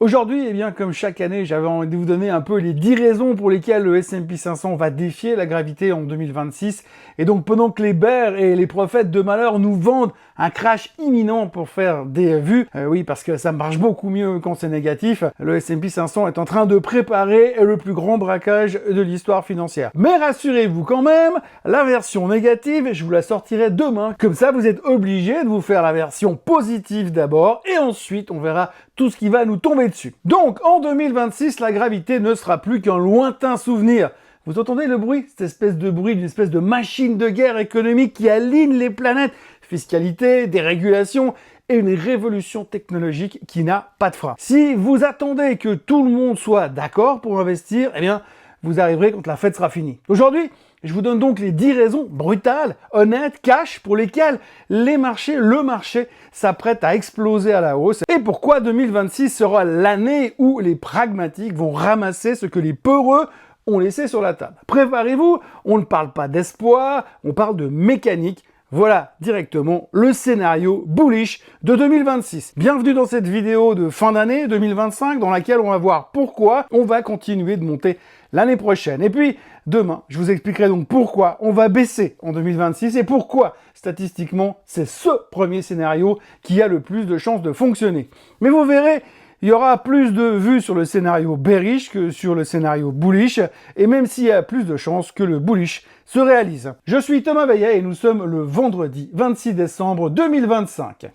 Aujourd'hui, eh bien, comme chaque année, j'avais envie de vous donner un peu les 10 raisons pour lesquelles le S&P 500 va défier la gravité en 2026. Et donc, pendant que les bears et les prophètes de malheur nous vendent un crash imminent pour faire des vues, oui, parce que ça marche beaucoup mieux quand c'est négatif, le S&P 500 est en train de préparer le plus grand braquage de l'histoire financière. Mais rassurez-vous quand même, la version négative, je vous la sortirai demain. Comme ça, vous êtes obligé de vous faire la version positive d'abord, et ensuite, on verra tout ce qui va nous tomber dessus. Donc, en 2026, la gravité ne sera plus qu'un lointain souvenir. Vous entendez le bruit? Cette espèce de bruit d'une espèce de machine de guerre économique qui aligne les planètes. Fiscalité, dérégulation et une révolution technologique qui n'a pas de frein. Si vous attendez que tout le monde soit d'accord pour investir, eh bien, vous arriverez quand la fête sera finie. Aujourd'hui, je vous donne donc les 10 raisons brutales, honnêtes, cash, pour lesquelles le marché s'apprête à exploser à la hausse. Et pourquoi 2026 sera l'année où les pragmatiques vont ramasser ce que les peureux ont laissé sur la table. Préparez-vous, on ne parle pas d'espoir, on parle de mécanique. Voilà directement le scénario bullish de 2026. Bienvenue dans cette vidéo de fin d'année 2025 dans laquelle on va voir pourquoi on va continuer de monter l'année prochaine. Et puis demain, je vous expliquerai donc pourquoi on va baisser en 2026 et pourquoi statistiquement c'est ce premier scénario qui a le plus de chances de fonctionner. Mais vous verrez, il y aura plus de vues sur le scénario bearish que sur le scénario bullish, et même s'il y a plus de chances que le bullish se réalise. Je suis Thomas Veillet et nous sommes le vendredi 26 décembre 2025.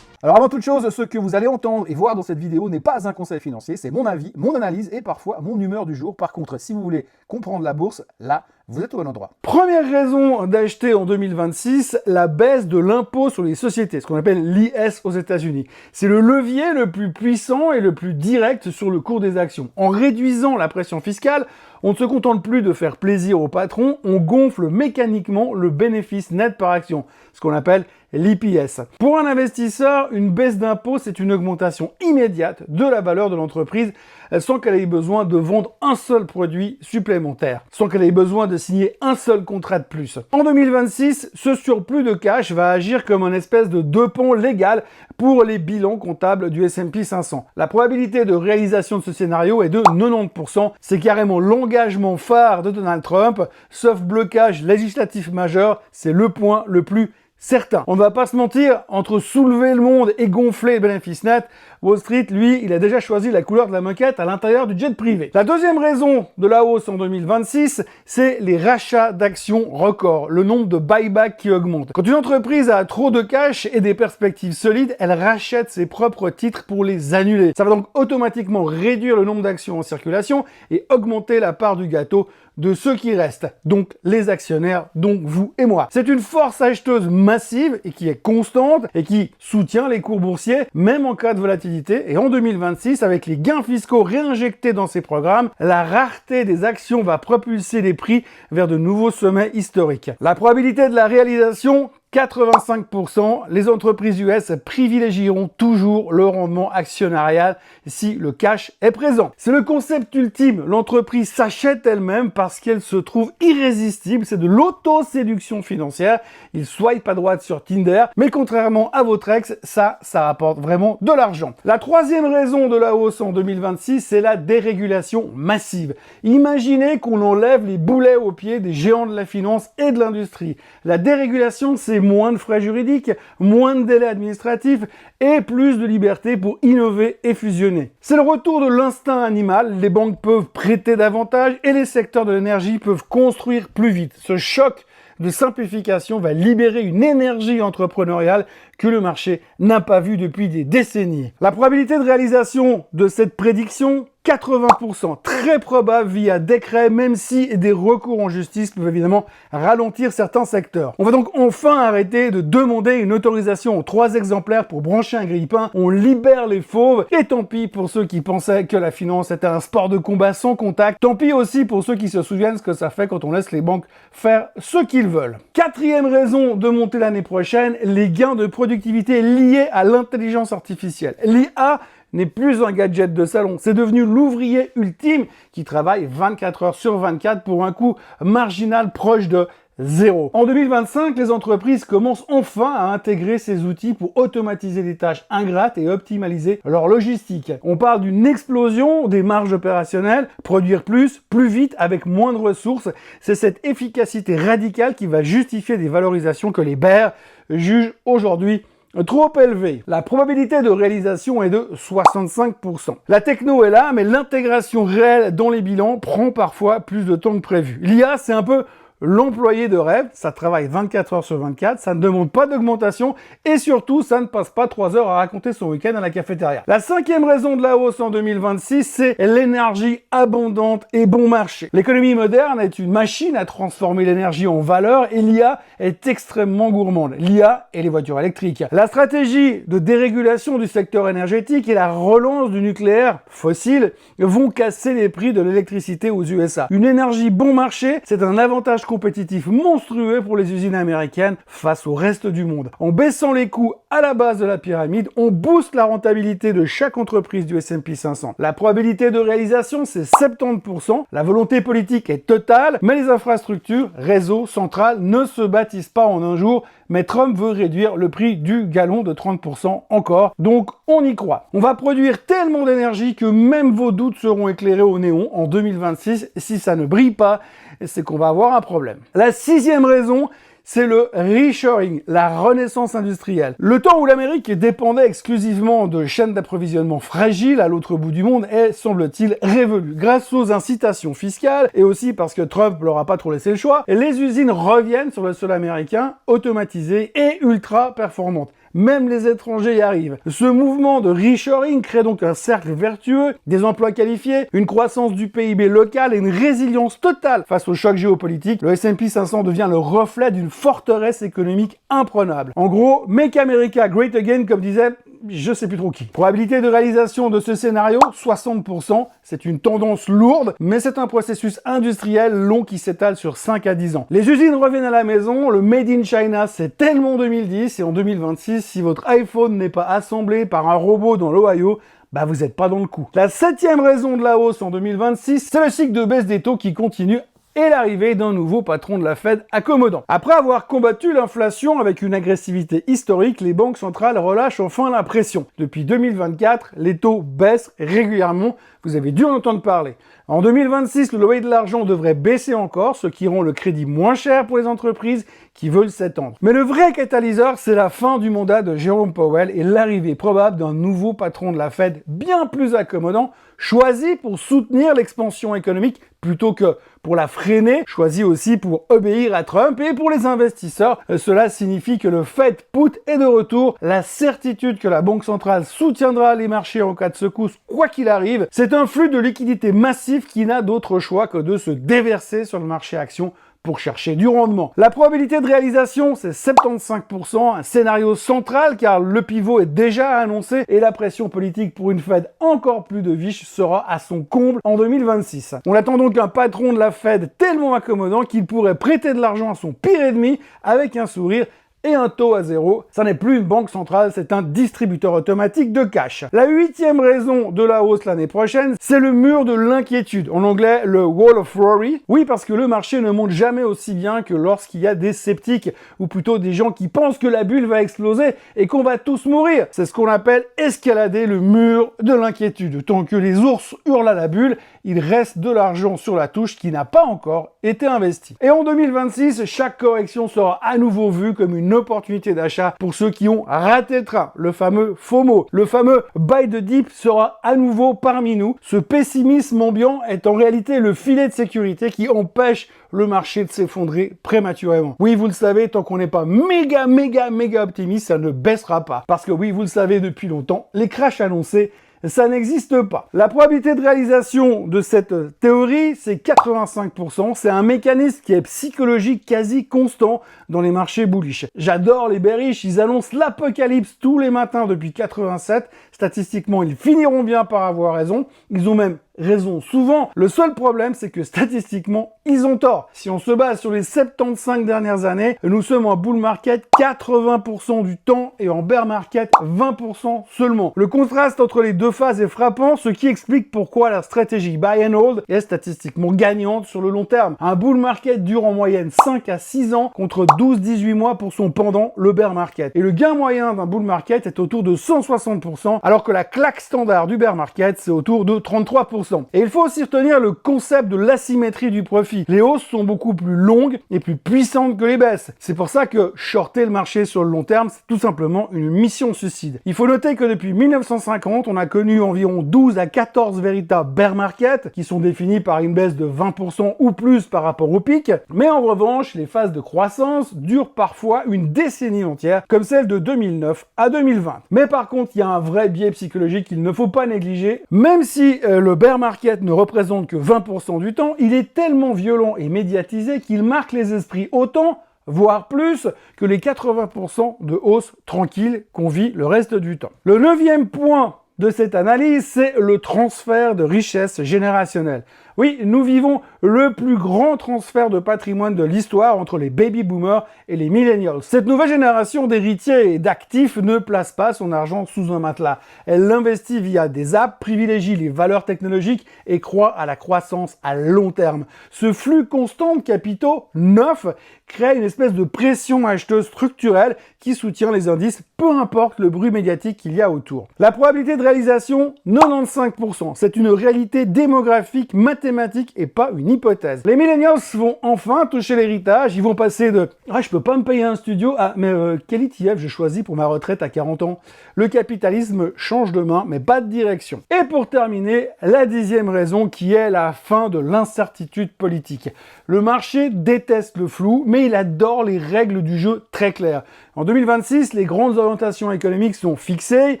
Alors avant toute chose, ce que vous allez entendre et voir dans cette vidéo n'est pas un conseil financier, c'est mon avis, mon analyse et parfois mon humeur du jour. Par contre, si vous voulez comprendre la bourse, là, vous êtes au bon endroit. Première raison d'acheter en 2026, la baisse de l'impôt sur les sociétés, ce qu'on appelle l'IS aux États-Unis. C'est le levier le plus puissant et le plus direct sur le cours des actions. En réduisant la pression fiscale, on ne se contente plus de faire plaisir aux patrons, on gonfle mécaniquement le bénéfice net par action, ce qu'on appelle l'IPS. Pour un investisseur, une baisse d'impôt, c'est une augmentation immédiate de la valeur de l'entreprise sans qu'elle ait besoin de vendre un seul produit supplémentaire, sans qu'elle ait besoin de signer un seul contrat de plus. En 2026, ce surplus de cash va agir comme un espèce de deux-pont légal pour les bilans comptables du S&P 500. La probabilité de réalisation de ce scénario est de 90%. C'est carrément l'engagement phare de Donald Trump, sauf blocage législatif majeur, c'est le point le plus certain. On ne va pas se mentir, entre soulever le monde et gonfler le bénéfice net, Wall Street, lui, il a déjà choisi la couleur de la moquette à l'intérieur du jet privé. La deuxième raison de la hausse en 2026, c'est les rachats d'actions records, le nombre de buybacks qui augmente. Quand une entreprise a trop de cash et des perspectives solides, elle rachète ses propres titres pour les annuler. Ça va donc automatiquement réduire le nombre d'actions en circulation et augmenter la part du gâteau de ceux qui restent, donc les actionnaires, donc vous et moi. C'est une force acheteuse massive et qui est constante et qui soutient les cours boursiers, même en cas de volatilité. Et en 2026, avec les gains fiscaux réinjectés dans ces programmes, la rareté des actions va propulser les prix vers de nouveaux sommets historiques. La probabilité de la réalisation, 85%, les entreprises US privilégieront toujours le rendement actionnarial si le cash est présent. C'est le concept ultime, l'entreprise s'achète elle-même parce qu'elle se trouve irrésistible, c'est de l'auto-séduction financière. Il swipe à droite sur Tinder, mais contrairement à votre ex, ça rapporte vraiment de l'argent. La troisième raison de la hausse en 2026, c'est la dérégulation massive. Imaginez qu'on enlève les boulets aux pieds des géants de la finance et de l'industrie. La dérégulation, c'est moins de frais juridiques, moins de délais administratifs et plus de liberté pour innover et fusionner. C'est le retour de l'instinct animal, les banques peuvent prêter davantage et les secteurs de l'énergie peuvent construire plus vite. Ce choc de simplification va libérer une énergie entrepreneuriale que le marché n'a pas vue depuis des décennies. La probabilité de réalisation de cette prédiction, 80%, très probable via décret, même si des recours en justice peuvent évidemment ralentir certains secteurs. On va donc enfin arrêter de demander une autorisation aux 3 exemplaires pour brancher un grille-pain. On libère les fauves, et tant pis pour ceux qui pensaient que la finance était un sport de combat sans contact. Tant pis aussi pour ceux qui se souviennent ce que ça fait quand on laisse les banques faire ce qu'ils veulent. Quatrième raison de monter l'année prochaine, les gains de productivité liés à l'intelligence artificielle. L'IA n'est plus un gadget de salon, c'est devenu l'ouvrier ultime qui travaille 24 heures sur 24 pour un coût marginal proche de 0. En 2025, les entreprises commencent enfin à intégrer ces outils pour automatiser des tâches ingrates et optimaliser leur logistique. On parle d'une explosion des marges opérationnelles, produire plus vite, avec moins de ressources. C'est cette efficacité radicale qui va justifier des valorisations que les bears jugent aujourd'hui trop élevé. La probabilité de réalisation est de 65%. La techno est là, mais l'intégration réelle dans les bilans prend parfois plus de temps que prévu. L'IA, c'est un peu l'employé de rêve, ça travaille 24 heures sur 24, ça ne demande pas d'augmentation et surtout, ça ne passe pas 3 heures à raconter son week-end à la cafétéria. La 5e raison de la hausse en 2026, c'est l'énergie abondante et bon marché. L'économie moderne est une machine à transformer l'énergie en valeur et l'IA est extrêmement gourmande. L'IA et les voitures électriques. La stratégie de dérégulation du secteur énergétique et la relance du nucléaire fossile vont casser les prix de l'électricité aux USA. Une énergie bon marché, c'est un avantage compétitif monstrueux pour les usines américaines face au reste du monde. En baissant les coûts à la base de la pyramide, on booste la rentabilité de chaque entreprise du S&P 500. La probabilité de réalisation, c'est 70%. La volonté politique est totale, mais les infrastructures, réseaux, centrales ne se bâtissent pas en un jour. Mais Trump veut réduire le prix du gallon de 30% encore, donc on y croit. On va produire tellement d'énergie que même vos doutes seront éclairés au néon en 2026. Si ça ne brille pas, c'est qu'on va avoir un problème. La 6e raison, c'est le reshoring, la renaissance industrielle. Le temps où l'Amérique dépendait exclusivement de chaînes d'approvisionnement fragiles à l'autre bout du monde est, semble-t-il, révolu. Grâce aux incitations fiscales et aussi parce que Trump leur a pas trop laissé le choix, les usines reviennent sur le sol américain, automatisées et ultra performantes. Même les étrangers y arrivent. Ce mouvement de reshoring crée donc un cercle vertueux, des emplois qualifiés, une croissance du PIB local et une résilience totale face aux chocs géopolitiques. Le S&P 500 devient le reflet d'une forteresse économique imprenable. En gros, Make America Great Again, comme disait je sais plus trop qui. Probabilité de réalisation de ce scénario, 60%. C'est une tendance lourde, mais c'est un processus industriel long qui s'étale sur 5 à 10 ans. Les usines reviennent à la maison, le Made in China, c'est tellement 2010, et en 2026, si votre iPhone n'est pas assemblé par un robot dans l'Ohio, bah vous n'êtes pas dans le coup. La 7e raison de la hausse en 2026, c'est le cycle de baisse des taux qui continue et l'arrivée d'un nouveau patron de la Fed accommodant. Après avoir combattu l'inflation avec une agressivité historique, les banques centrales relâchent enfin la pression. Depuis 2024, les taux baissent régulièrement, vous avez dû en entendre parler. En 2026, le loyer de l'argent devrait baisser encore, ce qui rend le crédit moins cher pour les entreprises qui veulent s'étendre. Mais le vrai catalyseur, c'est la fin du mandat de Jérôme Powell et l'arrivée probable d'un nouveau patron de la Fed bien plus accommodant, choisi pour soutenir l'expansion économique plutôt que pour la freiner, choisi aussi pour obéir à Trump. Et pour les investisseurs, cela signifie que le Fed put est de retour. La certitude que la Banque centrale soutiendra les marchés en cas de secousse, quoi qu'il arrive, c'est un flux de liquidités massif qui n'a d'autre choix que de se déverser sur le marché actions pour chercher du rendement. La probabilité de réalisation, c'est 75%, un scénario central car le pivot est déjà annoncé et la pression politique pour une Fed encore plus de viche sera à son comble en 2026. On attend donc un patron de la Fed tellement accommodant qu'il pourrait prêter de l'argent à son pire ennemi avec un sourire et un taux à 0. Ça n'est plus une banque centrale, c'est un distributeur automatique de cash. La 8e raison de la hausse l'année prochaine, c'est le mur de l'inquiétude. En anglais, le wall of worry. Oui, parce que le marché ne monte jamais aussi bien que lorsqu'il y a des sceptiques, ou plutôt des gens qui pensent que la bulle va exploser et qu'on va tous mourir. C'est ce qu'on appelle escalader le mur de l'inquiétude. Tant que les ours hurlent à la bulle, il reste de l'argent sur la touche qui n'a pas encore été investi. Et en 2026, chaque correction sera à nouveau vue comme une opportunité d'achat pour ceux qui ont raté le train. Le fameux FOMO, le fameux buy the dip sera à nouveau parmi nous. Ce pessimisme ambiant est en réalité le filet de sécurité qui empêche le marché de s'effondrer prématurément. Oui, vous le savez, tant qu'on n'est pas méga optimiste, ça ne baissera pas. Parce que oui, vous le savez depuis longtemps, les crashs annoncés, ça n'existe pas. La probabilité de réalisation de cette théorie, c'est 85%. C'est un mécanisme qui est psychologique quasi constant dans les marchés bullish. J'adore les bearish, ils annoncent l'apocalypse tous les matins depuis 87. Statistiquement, ils finiront bien par avoir raison. Ils ont même raison souvent. Le seul problème, c'est que statistiquement, ils ont tort. Si on se base sur les 75 dernières années, nous sommes en bull market 80% du temps et en bear market 20% seulement. Le contraste entre les deux phases est frappant, ce qui explique pourquoi la stratégie buy and hold est statistiquement gagnante sur le long terme. Un bull market dure en moyenne 5 à 6 ans contre 12-18 mois pour son pendant, le bear market. Et le gain moyen d'un bull market est autour de 160%, alors que la claque standard du bear market, c'est autour de 33%. Et il faut aussi retenir le concept de l'asymétrie du profit. Les hausses sont beaucoup plus longues et plus puissantes que les baisses. C'est pour ça que shorter le marché sur le long terme, c'est tout simplement une mission suicide. Il faut noter que depuis 1950, on a connu environ 12 à 14 véritables bear markets qui sont définis par une baisse de 20% ou plus par rapport au pic. Mais en revanche, les phases de croissance durent parfois une décennie entière, comme celle de 2009 à 2020. Mais par contre, il y a un vrai biais psychologique qu'il ne faut pas négliger. Même si le bear market ne représente que 20% du temps, il est tellement violent et médiatisé qu'il marque les esprits autant, voire plus, que les 80% de hausse tranquille qu'on vit le reste du temps. Le 9e point de cette analyse, c'est le transfert de richesse générationnelle. Oui, nous vivons le plus grand transfert de patrimoine de l'histoire entre les baby boomers et les millennials. Cette nouvelle génération d'héritiers et d'actifs ne place pas son argent sous un matelas. Elle l'investit via des apps, privilégie les valeurs technologiques et croit à la croissance à long terme. Ce flux constant de capitaux neufs crée une espèce de pression acheteuse structurelle qui soutient les indices, peu importe le bruit médiatique qu'il y a autour. La probabilité de réalisation, 95%. C'est une réalité démographique, mathématique et pas une hypothèse. Les millennials vont enfin toucher l'héritage, ils vont passer de « Ah, je peux pas me payer un studio » à « Mais quel ETF je choisis pour ma retraite à 40 ans ?» Le capitalisme change de main, mais pas de direction. Et pour terminer, la 10e raison qui est la fin de l'incertitude politique. Le marché déteste le flou, mais il adore les règles du jeu très claires. En 2026, les grandes orientations économiques sont fixées,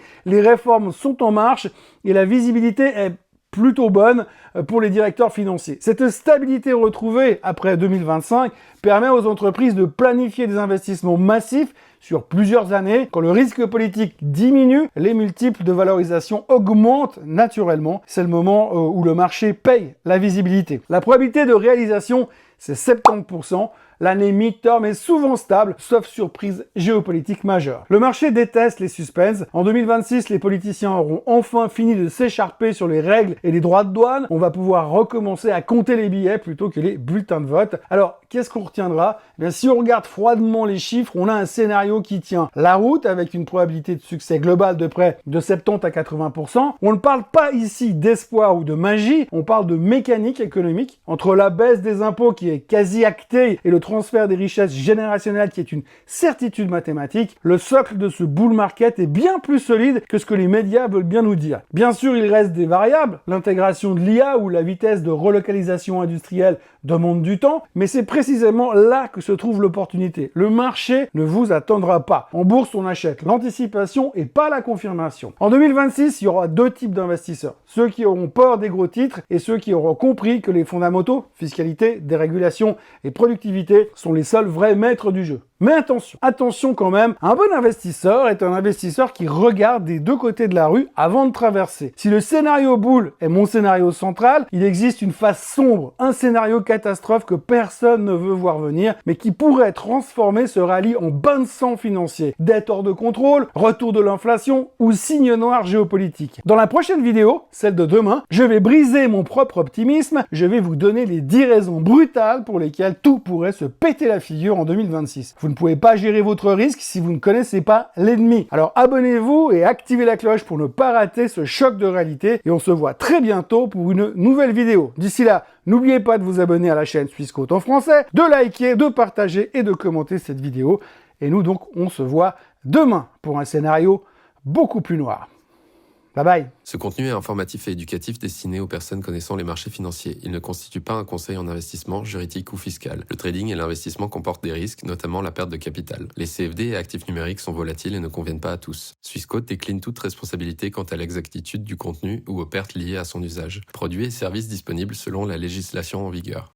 les réformes sont en marche et la visibilité est plutôt bonne pour les directeurs financiers. Cette stabilité retrouvée après 2025 permet aux entreprises de planifier des investissements massifs sur plusieurs années. Quand le risque politique diminue, les multiples de valorisation augmentent naturellement. C'est le moment où le marché paye la visibilité. La probabilité de réalisation, c'est 70%. L'année mid-term est souvent stable, sauf surprise géopolitique majeure. Le marché déteste les suspens. En 2026, les politiciens auront enfin fini de s'écharper sur les règles et les droits de douane. On va pouvoir recommencer à compter les billets plutôt que les bulletins de vote. Alors, qu'est-ce qu'on retiendra? Eh bien, si on regarde froidement les chiffres, on a un scénario qui tient la route avec une probabilité de succès globale de près de 70 à 80%. On ne parle pas ici d'espoir ou de magie, on parle de mécanique économique. Entre la baisse des impôts qui est quasi actée et le transfert des richesses générationnelles qui est une certitude mathématique, le socle de ce bull market est bien plus solide que ce que les médias veulent bien nous dire. Bien sûr, il reste des variables, l'intégration de l'IA ou la vitesse de relocalisation industrielle demande du temps, mais c'est précisément là que se trouve l'opportunité. Le marché ne vous attendra pas. En bourse, on achète l'anticipation et pas la confirmation. En 2026, il y aura deux types d'investisseurs. Ceux qui auront peur des gros titres et ceux qui auront compris que les fondamentaux, fiscalité, dérégulation et productivité, sont les seuls vrais maîtres du jeu. Mais attention quand même, un bon investisseur est un investisseur qui regarde des deux côtés de la rue avant de traverser. Si le scénario bull est mon scénario central, il existe une phase sombre, un scénario catastrophe que personne ne veut voir venir, mais qui pourrait transformer ce rallye en bain de sang financier. Dette hors de contrôle, retour de l'inflation ou signe noir géopolitique. Dans la prochaine vidéo, celle de demain, je vais briser mon propre optimisme, je vais vous donner les 10 raisons brutales pour lesquelles tout pourrait se péter la figure en 2026. Vous ne pouvez pas gérer votre risque si vous ne connaissez pas l'ennemi. Alors abonnez-vous et activez la cloche pour ne pas rater ce choc de réalité et on se voit très bientôt pour une nouvelle vidéo. D'ici là, n'oubliez pas de vous abonner à la chaîne Swissquote en français, de liker, de partager et de commenter cette vidéo. Et nous donc, on se voit demain pour un scénario beaucoup plus noir. Bye bye. Ce contenu est informatif et éducatif destiné aux personnes connaissant les marchés financiers. Il ne constitue pas un conseil en investissement, juridique ou fiscal. Le trading et l'investissement comportent des risques, notamment la perte de capital. Les CFD et actifs numériques sont volatiles et ne conviennent pas à tous. Swissquote décline toute responsabilité quant à l'exactitude du contenu ou aux pertes liées à son usage. Produits et services disponibles selon la législation en vigueur.